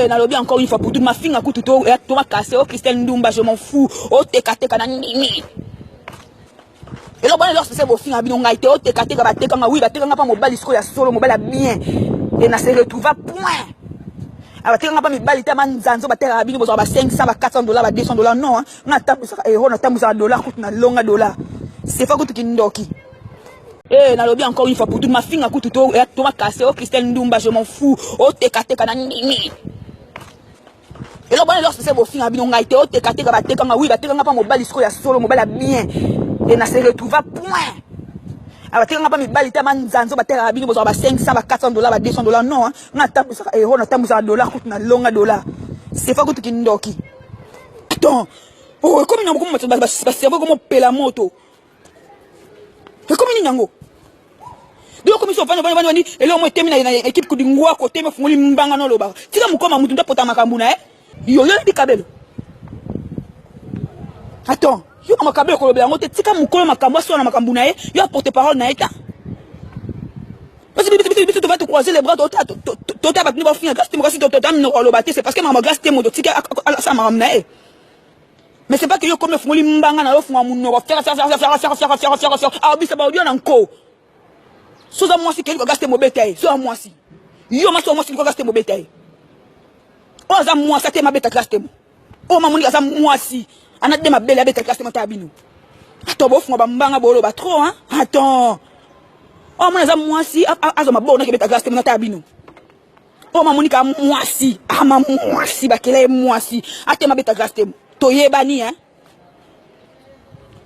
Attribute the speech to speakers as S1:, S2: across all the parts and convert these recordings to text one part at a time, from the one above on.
S1: Eh, nalobi encore une fois pour toute ma fille, tout to ma cassé, oh Christelle Ndumba, je m'en fous. Oh teka na nini. Et là, bon, lorsque c'est vos filles, on a été au teka oui, pas mobile, il y a solo, mobile bien. Et na se retrouve à point. Alors, tu n'as pas mis balité à Manzanzo, bah, tu as 500, $400, $200, non, hein. On a tapé ça, et on a tapé ça, $, coûte un long $. C'est pas que tu n'doki. Eh, nalobi encore une fois pour toute ma fille, tout to ma cassé, oh Christelle Ndumba, je m'en fous. Oh teka na nini. Et là, bon, lorsque c'est vos filles, on a été au teka oui, bah, tu n'as pas mobile, il y a solo, mobile bien. Et na se retrouve à point. Alors, tu n'as pas mis balité à Manzanzo, bah, tu as 500, $400, $200, non, hein. On a tapé ça, et on a tapé ça, $, coûte un long $. C'est pas que tu n'doki. Attends. Oh, comme il y a beaucoup de cerveau, comme on paie la moto. Et comme il y a un donc comme ils sont venus et là on termine une équipe qui dit ngwa côté me fungoli mbanga no loba tika mukoma mutu ndapota makambuna yo ndi kabelo attends yo makabelo ko lobela ngote tika mukolo makambo so na makambuna yo porte parole na eta parce que tu vas te croiser les bras tota batni ba finir gaste mo kasi tota no loba c'est parce que mama gaste mo tika ça maramna mais c'est pas que yo comme fungoli mbanga na yo funga munno ba faire ah bisa ba audio na nko soza moi si quelqu'un gaste mon bétail soza moi si yo ma so moi si quelqu'un gaste mon bétail o za moi ça te ma beta gaste mo o ma moni za moi si ana de ma belle beta gaste mo tabino attends bo funga bambanga bolo ba trop hein attends o ma za moi si azo ma bona ke beta gaste mo tabino o ma moni ka moi si ama moi si ba kele moi si ate ma beta gaste mo to yebani hein.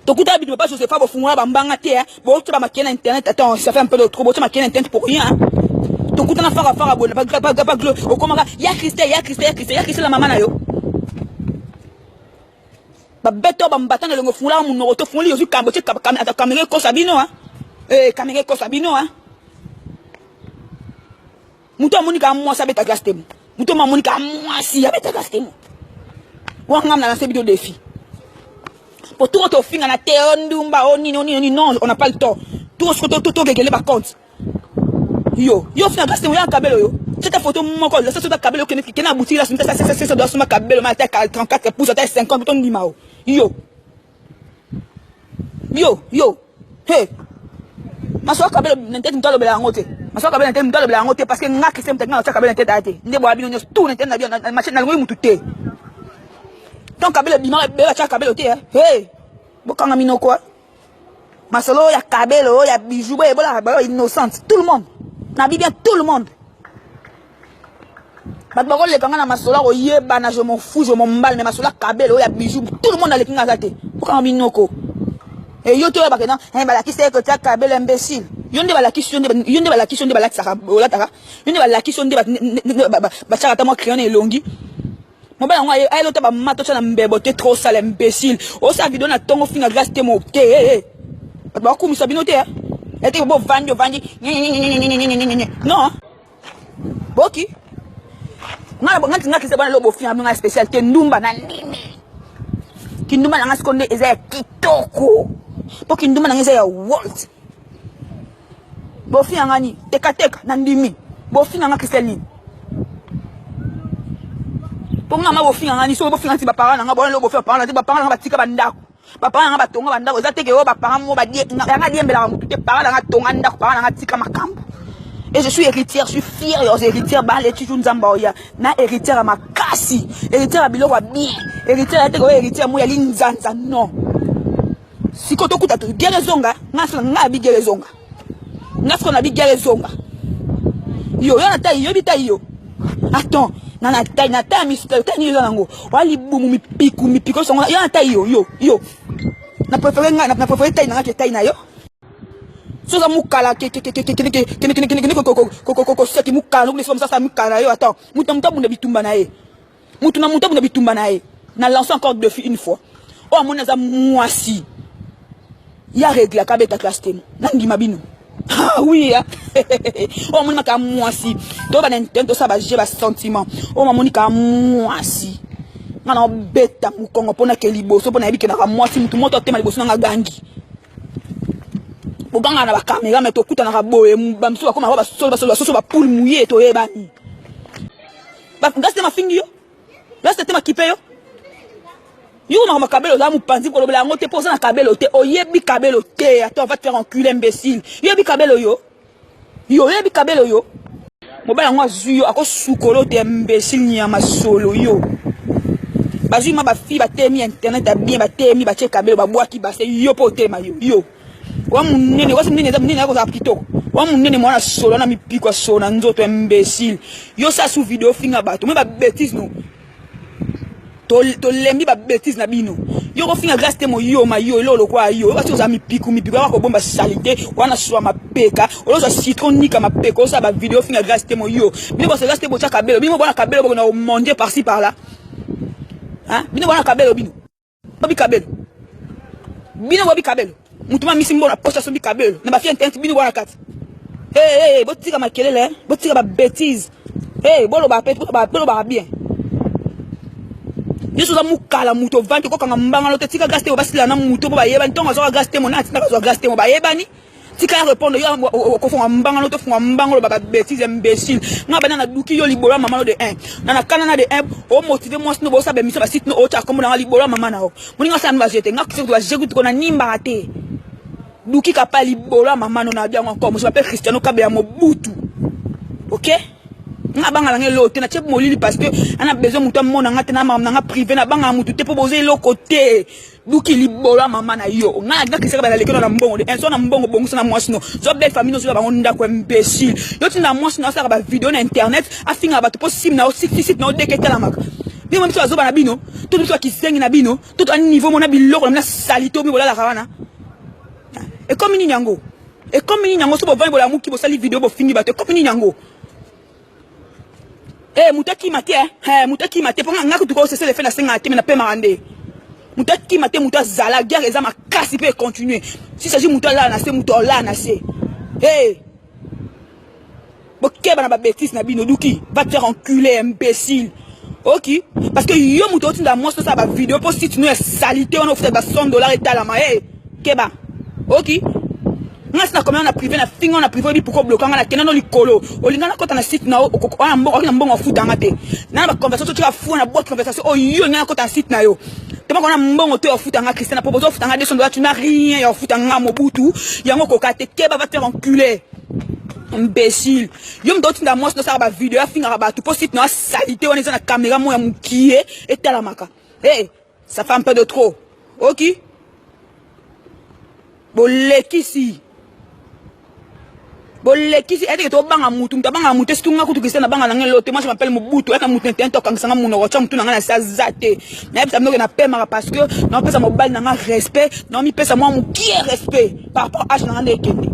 S1: Donc, tu as pas chose de faire pour fouiller bambanga terre. Bon, tu vas marquer internet. Attends, ça fait un peu de trop. Tu vas marquer internet pour rien. Donc, tu as faire à bonne. Pas glo. Au comment ya Christelle la maman na yo. Ba beto ba mbata na le fouiller mon auto fouiller aussi camboche caméra ko sabino hein. Eh, caméra ko sabino hein. Muto monika moi ça beta gaste. Muto monika moi si ya beta gaste. Wa ngam na lancer vidéo défi. Pour tout autre film, on a Ndumba, non, on n'a pas le temps. Tout ce que tu as par contre. Yo, fin gaste un cabelo yo. Cette photo mon col, ça c'est un cabelo qui n'a abouti là, c'est doit sur ma cabelo, ma tête 34 pouces, tête 50 ton dimao. Yo. Hey. Ma soeur cabelo n'entend pas le blanc côté. Ma soeur cabelo n'entend pas le blanc côté parce que n'a qui s'aime tellement ça cabelo n'entend pas. Ndé bois bien tout n'entend pas la machine na ngwe mututé. Donc kabelo bima bela cha kabelo te hey bokanga mino quoi masolo ya kabelo ya bijou bola innocente tout le monde na bien tout le monde bat bakol le kanga na masolo ko yeba na je m'en fous je m'en balle mais masolo kabelo ya bijou tout le monde a le kinga zate bokanga mino ko et yo to ba kenan bala ki se ko cha kabelo imbécile yonde bala ki sonde bala saka bola taka yonde bala ki sonde ba cha ta mo crayon elongi. Mon bel on a l'autre ba mato na mbebote trop sale imbécile. O sa vidéo na tongo finga gaste mo té. Ba ko mi sabinote hein. Et te bo vandi. Non. Boki. Ngati se bana lobo finga nga spécialité ndumba na nini. Kindumba na ngaskonde eza kitoko. Boki ndumba na eza ya Walt. Bo finga ngani teka na ndimi. Bo finga nga Christelle. Pour moi, je suis en train de faire des parents, je suis en train de faire des parents, je suis en train de faire des parents, je suis en train de faire des parents, et je suis héritière, je suis fière, je suis héritière, na héritière à ma casse, héritière à bilo bien, héritière à héritière moi linzanza non. Si quand tu as bien les onga, n'a bien les onga, n'a qu'on a bien les onga. Yo, yo. Attends. Na taille miskel tani yo nango wali bumu mipiko songo ya taille yo na préféré taille na taille na yo so za mukala seki mukala ngule somo sasa mukala yo attends muta bunda bitumba na ye mutu na bunda bitumba na ye na lance encore de une fois oh mona za mwasi ya règle ka beta classe nangi mabino. Ah oui, oh mon maka moi si, to ba nintendo ça ba j'ai ba sentiment. Oh ma monika moi si. Ngana beta mu kongo pona ke liboso pona yebike na moi si mutu moto tema liboso nga gangi. Boganga na ba caméra mais to kuta na boye ba mso ba koma ba so ba poule mouillé to yebani. Ba gaste ma fingi yo. Gaste ma kipe yo. Yo ma kabelo za mu panzi ko lobela ngote posa na kabelo te. Oyebi kabelo te. Attends, on va te faire enculer imbécile. Yebi kabelo yo. Yo yebi kabelo yo. Mobala ngwa zuyo ako sukolo te imbécile nyama solo yo. Bazui ma ba fi ba temi internet a bien ba temi ba che kabelo ba boaki ba se yo po tema yo. Yo. Wa munene za munene ko za kitoko. Wa munene mwana solo na mipiko solo na nzoto imbécile. Yo sa sous vidéo finga bato. Me ba bêtise no. To lembi ba bêtise na bino. Yo ko finga grâce temo yo ma yo lolo kwa yo. Ba za mipiko wa ko bomba salité wana swa mapeka. Olo za citron nika mapeka. Osa ba vidéo finga grâce temo yo. Bino ba se grâce temo cha kabelo. Bino bona kabelo bo na manger par-ci par-là. Hein? Bino bona kabelo bino. Bobi kabelo. Bino bobi kabelo. Mutuma misimbo na pocha so bi kabelo. Na ba fi internet bino bona kat. Hey, botika makelele, botika ba bêtise. Hey, bolo ba pet, bolo ba bien. Yesu za mukala muto vanto ko kanga mbanga lote tika gaste obasila na muto ba yeba ntonga zo gaste mo na tika zo gaste mo ba yeba ni. Tika répondre yo ko fonga mbanga lote fonga mbanga lo ba bêtise imbécile. Na bana na duki yo libora mama lo de 1. Na kana de 1 o motiver moi sino bo sa be misa ba site no o cha komo na libora mama na o. Muninga sa mba jete ngaki so ba jeku ko na nimba ate. Duki kapa libora mama no na bien encore. Je m'appelle Cristiano Kabea Mobutu. OK? Na banga la lote na chep molili parce que on a besoin muto mona ngate na mama nga privé na banga mutu te po bozer lo côté. Duki libora mama na yo. Na kisaka ba lekeno na mbongo. En so na mbongo bongo na mwasino. Zo belle famille no so ba nda ko imbécile. Yo tinda mwasino sa ba vidéo na internet afinga ba to po sim na o site na o deketa la maka. Bimo mtu azoba na bino, tout mtu akisengi na bino, tout un niveau mona biloko na salito mi bola la kawana. Et comme ni nyango. Et comme ni nyango so bo vendre la muki bo sali vidéo bo fingi ba te comme ni nyango. Eh mutaki mate mutaki mate pour nga kutuko c'est le fait na senga te na pe marande. Mutaki mate muta zala guerre eza makasi peut continuer. Si s'agit muta là na se muta là na se. Eh. Boké bana ba bêtise na bino duki va te faire enculer imbécile. OK parce que yo muta otinda moi ça ba vidéo pour si tu nous salité on offre ba $100 et talama eh keba. OK ngas na combien on a privé na finga on a privé bi pourquoi bloquer na kenano likolo olingana kota na site na on mbongo futa ngate na ba conversation tu vas fou na boîte conversation oh yo ngana kota na site na yo tellement qu'on a mbongo to futa nga Christian pour bozo futa nga $200 tu n'as rien ya futa nga Mobutu yango kokate keba va te faire enculer imbécile yo mdo tinda moi no ça ba vidéo finga ba tu pour site na salité on est na caméra mo ya mukie et tala maka eh ça fait un peu de trop OK bolekisi bolekisi ete to banga mutu mtabanga mutu situnga kutu Christian banga na lote moi je m'appelle Mobutu eka mutu ntento kangisa muno wacha mutu na sa zate na yebisa mnoke na pema parce que non pesa mobile na respect non mi pesa moi mukie respect par rapport à na ndekende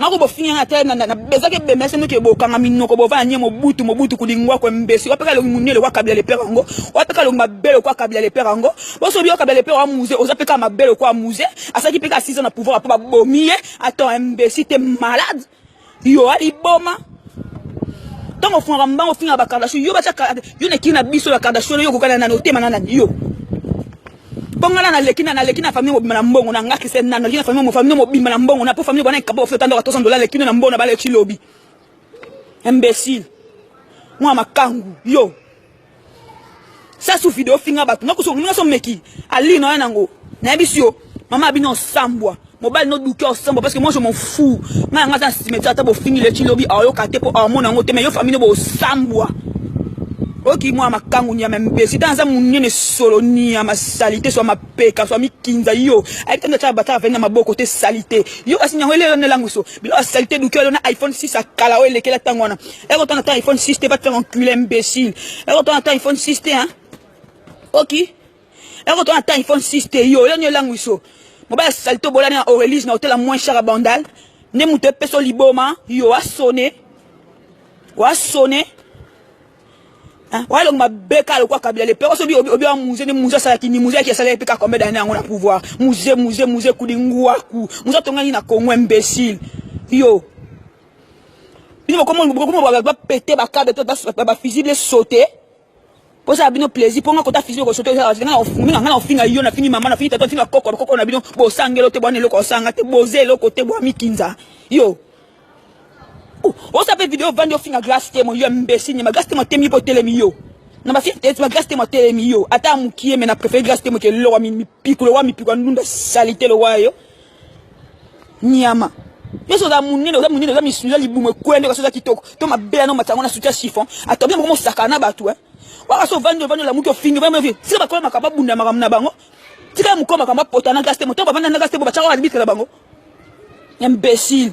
S1: ngako bo finga na tena na bezake be mese nuke bo kanga minoko bo va nyemo Mobutu kudingwa ko mbesi wapeka lo munele kwa kabila le perango wapeka lo mabelo kwa kabila le perango bo so bio kabila le perango musée ozapeka mabelo kwa musée asaki peka 6 ans na pouvoir pa bomie attends mbesi te malade yo ali boma tango fonga mbango finga ba kardasho yo ba chaka yo ne kina biso ya kardasho yo kokana na notema nana yo bongala na lekina famille mo bimana mbongo na ngaki se nana lekina famille mo famille mo bimana mbongo na po famille bana kabo feta ndo $400 lekina na mbona bale chilobi imbécile moi makangu yo ça sous vidéo finga batu ngako so meki ali no yango na bisio mama bino sambwa mobile no duki o sambo parce que moi je m'en fous nga ngata cimetière ta bo fingi le chilobi ayo kate po amona ngo te me yo famille bo sambwa OK moi makangu nya membe si dans un munene solo ni ma salité soit ma peka soit mi kinza yo avec tanda cha bata venir ma boko te salité yo asinya wele ne languso bilo salité du cœur na iPhone 6 à kala wele kela tangwana et quand on attend iPhone 6 te va te faire enculer imbécile et quand on attend iPhone 6 te hein OK et quand on attend iPhone 6 te yo ne languso mobile salité bolani na Aurélie na hôtel la moins cher à Bandal ne muté peso liboma yo a sonné wala mabeka le kwa kabila le pero so bi obi musée ne musée ça kini musée qui ça peka combien d'années on a pouvoir musée kudingwa ku musée tongani na Congo imbécile yo bino comment ba péter ba câble ba fusible sauter pour ça bino plaisir pour nga fusible ko sauter nga finga yo na fini mama na fini tata fini koko na bino bo sangelo te bwana loko sanga te boze loko te bo mikinza yo On s'appelle vidéo vendre fin à glace témoin yo imbécile ma glace témoin temi pour télémio. Na ma fille ma glace témoin télémio. Ata mukie mais na préféré glace témoin que le wa mi pico le wa mi pico ndunda salité le wa yo. Nyama. Yeso da munene za mi suya libume kwende ka soza kitoko. To mabela no matango na soutien chiffon. Atobia mo sakana batu Waka so vendre la muke fingi vraiment vie. Si ba kola makaba bunda makamna bango. Tika mukoma kamba pota na glace témoin. To ba vendre na glace témoin ba chaka arbitre la bango. Imbécile.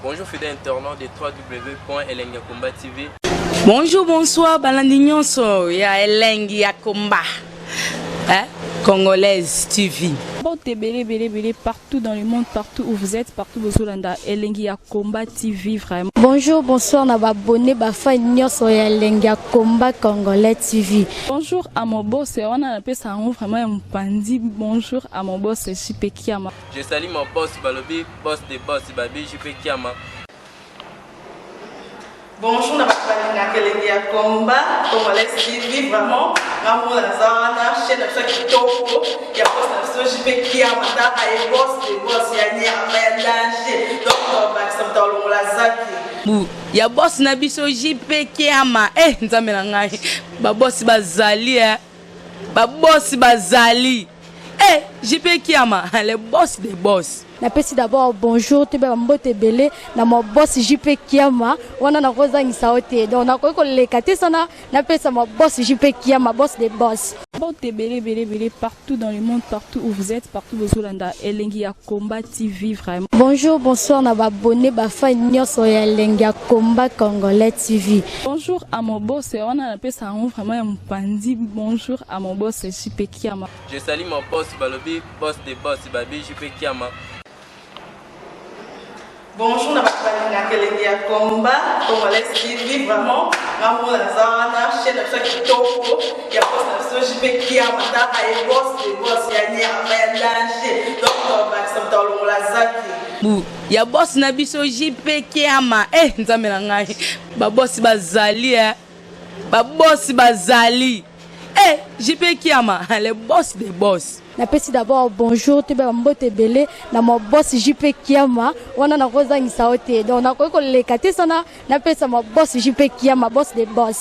S2: Bonjour fidèles internautes de www.elengiakomba TV.
S3: Bonjour, bonsoir, Balandignon so ya Elengi ya Komba. Congolaise TV.
S4: Bon, belé partout dans le monde, partout où vous êtes, partout où vous êtes, Elengi ya Komba TV vraiment.
S5: Bonjour, bonsoir, na abonné ba fa nyonso ya Elengi ya Komba Congolais TV.
S4: Bonjour à mon boss, on a appelé ça vraiment un pandi. Bonjour à mon boss, JP Kiama.
S2: Je salue mon boss Balobi, boss des boss Babi, JP Kiama.
S6: Bonjour, na Elengi ya Komba Congolais TV vraiment. Ngamo na zana chaîne de chaque kitoko ya boss na JP Kiama ta ay boss des boss ya ni ya danger. Donc ba ça tolo la zaki.
S3: Ya boss na biso JP Kiama. Nzambe na ngai. Ba boss bazali Ba boss bazali. JP Kiama, le boss des boss.
S5: Napesi d'abord bonjour te ba mbote belé na mo boss JP Kiama wana na kozangisa ote donc na ko lekate sana napesa mo boss JP Kiama boss des boss.
S4: Bon, belé partout dans le monde, partout où vous êtes, partout où vous êtes, Elengi ya Komba TV vraiment.
S5: Bonjour, bonsoir, na abonné ba fa nyonso ya Elengi ya Komba Congolais TV.
S4: Bonjour à mon boss, on a appelé ça vraiment un pandi. Bonjour à mon boss, JP Kiama.
S2: Je salue mon boss Balobi, boss des boss Babi, JP Kiama.
S6: Bonjour, na Elengi ya Komba Congolais TV vraiment. Ngamo na zana chaîne de chaque kitoko ya boss na JP Kiama ta ay boss des boss ya ni ya danger. Donc ba ça tolo la zaki.
S3: Ya boss na biso JP Kiama. Nzambe na ngai. Ba boss bazali Ba boss bazali. JP Kiama, le boss des boss.
S5: Napesi d'abord bonjour te ba mbote belé na mo boss JP Kiama wana na kozangisa ote donc na ko lekate sana napesa mo boss JP Kiama boss des boss.